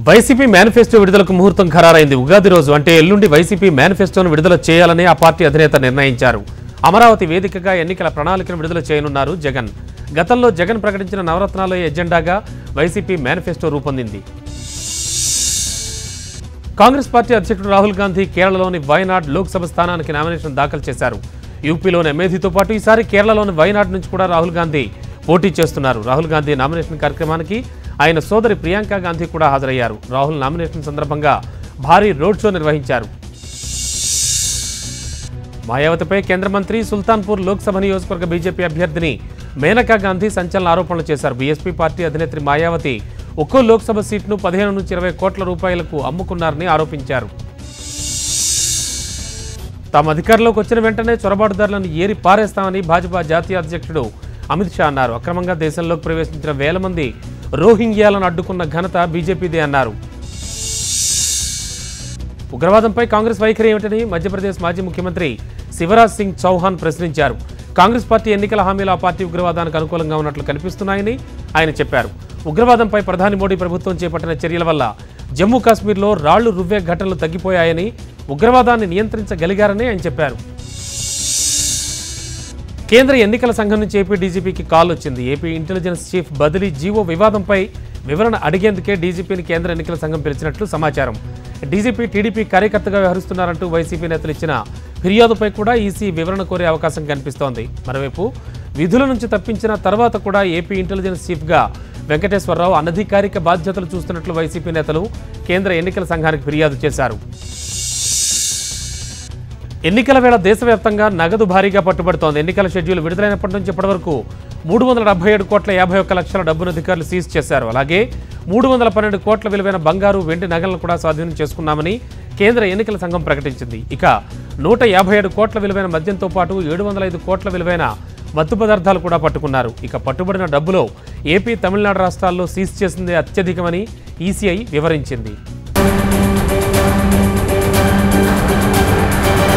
YCP manifesto విడుదలకు ముహూర్తం ఖరారైంది. ఉగాది రోజు అంటే ఎల్లుండి వైసీపీ మేనిఫెస్టోను విడుదల చేయాలని ఆ పార్టీ అధినేత నిర్ణయించారు. అమరావతి వేదికగా ఎన్నికల ప్రణాళికను విడుదల చేయనున్నారు జగన్. గతంలో జగన్ ప్రకటించిన నవరత్నాల ఎజెండాగా వైసీపీ మేనిఫెస్టో రూపొందింది. కాంగ్రెస్ పార్టీ అధ్యక్షుడు రాహుల్ గాంధీ కేరళలోని వయనాడ్ లోక్సభ స్థానానికి నామినేషన్ దాఖలు చేశారు. యూపీలోని అమేథీతో పాటు ఈసారి కేరళలోని వయనాడ్ నుంచి కూడా రాహుల్ గాంధీ పోటీ చేస్తున్నారు. రాహుల్ గాంధీ నామినేషన్ కార్యక్రమానికి ఆయన సోదరి ప్రియాంక గాంధీ కూడా హాజరయ్యారు. రాహుల్ నామినేషన్ సందర్భంగా భారీ రోడ్ షో నిర్వహించారు. మాయావతిపై కేంద్ర మంత్రి సుల్తాన్పూర్ లోక్సభ నియోజకవర్గ బీజేపీ అభ్యర్థిని మేనకా గాంధీ సంచలన ఆరోపణలు చేశారు. బీఎస్పీ పార్టీ అధినేత్రి మాయావతి ఒక్కో లోక్సభ సీట్ను 15 నుంచి 20 కోట్ల రూపాయలకు అమ్ముకున్నారని ఆరోపించారు. తాము అధికారంలోకి వచ్చిన వెంటనే చొరబాటుదారులను ఏరి పారేస్తామని భాజపా జాతీయ అధ్యక్షుడు అమిత్ షా అన్నారు. అక్రమంగా దేశంలోకి ప్రవేశించిన వేల మంది రోహింగ్యాలను అడ్డుకున్న ఘనత బీజేపీదే అన్నారు. ఉగ్రవాదంపై కాంగ్రెస్ వైఖరి ఏమిటని మధ్యప్రదేశ్ మాజీ ముఖ్యమంత్రి శివరాజ్ సింగ్ చౌహాన్ ప్రశ్నించారు. కాంగ్రెస్ పార్టీ ఎన్నికల హామీలు ఆ పార్టీ ఉగ్రవాదానికి అనుకూలంగా ఉన్నట్లు కనిపిస్తున్నాయని ఆయన చెప్పారు. ఉగ్రవాదంపై ప్రధాని మోడీ ప్రభుత్వం చేపట్టిన చర్యల వల్ల జమ్మూ కాశ్మీర్లో రాళ్లు రువ్వే ఘటనలు తగ్గిపోయాయని, ఉగ్రవాదాన్ని నియంత్రించగలిగారని ఆయన చెప్పారు. కేంద్ర ఎన్నికల సంఘం నుంచి ఏపీ డీజీపీకి కాల్ వచ్చింది. ఏపీ ఇంటెలిజెన్స్ చీఫ్ బదిలీ జీవో వివాదంపై వివరణ అడిగేందుకే డీజీపీని కేంద్ర ఎన్నికల సంఘం పిలిచినట్లు సమాచారం. డీజీపీ టీడీపీ కార్యకర్తగా వ్యవహరిస్తున్నారంటూ వైసీపీ నేతలు ఇచ్చిన ఫిర్యాదుపై కూడా ఈసీ వివరణ కోరే అవకాశం కనిపిస్తోంది. మరోవైపు విధుల నుంచి తప్పించిన తర్వాత కూడా ఏపీ ఇంటెలిజెన్స్ చీఫ్గా వెంకటేశ్వరరావు అనధికారిక బాధ్యతలు చూస్తున్నట్లు వైసీపీ నేతలు కేంద్ర ఎన్నికల సంఘానికి ఫిర్యాదు చేశారు. ఎన్నికల వేళ దేశవ్యాప్తంగా నగదు భారీగా పట్టుబడుతోంది. ఎన్నికల షెడ్యూల్ విడుదలైనప్పటి నుంచి ఇప్పటివరకు 377 కోట్ల 51 లక్షల డబ్బును అధికారులు సీజ్ చేశారు. అలాగే 312 కోట్ల విలువైన బంగారు, వెండి నగలను కూడా స్వాధీనం చేసుకున్నామని కేంద్ర ఎన్నికల సంఘం ప్రకటించింది. ఇక 157 కోట్ల విలువైన మద్యంతో పాటు 705 కోట్ల విలువైన మత్తు పదార్థాలు కూడా పట్టుకున్నారు. ఇక పట్టుబడిన డబ్బులో ఏపీ, తమిళనాడు రాష్ట్రాల్లో సీజ్ చేసిందే అత్యధికమని ఈసీఐ వివరించింది.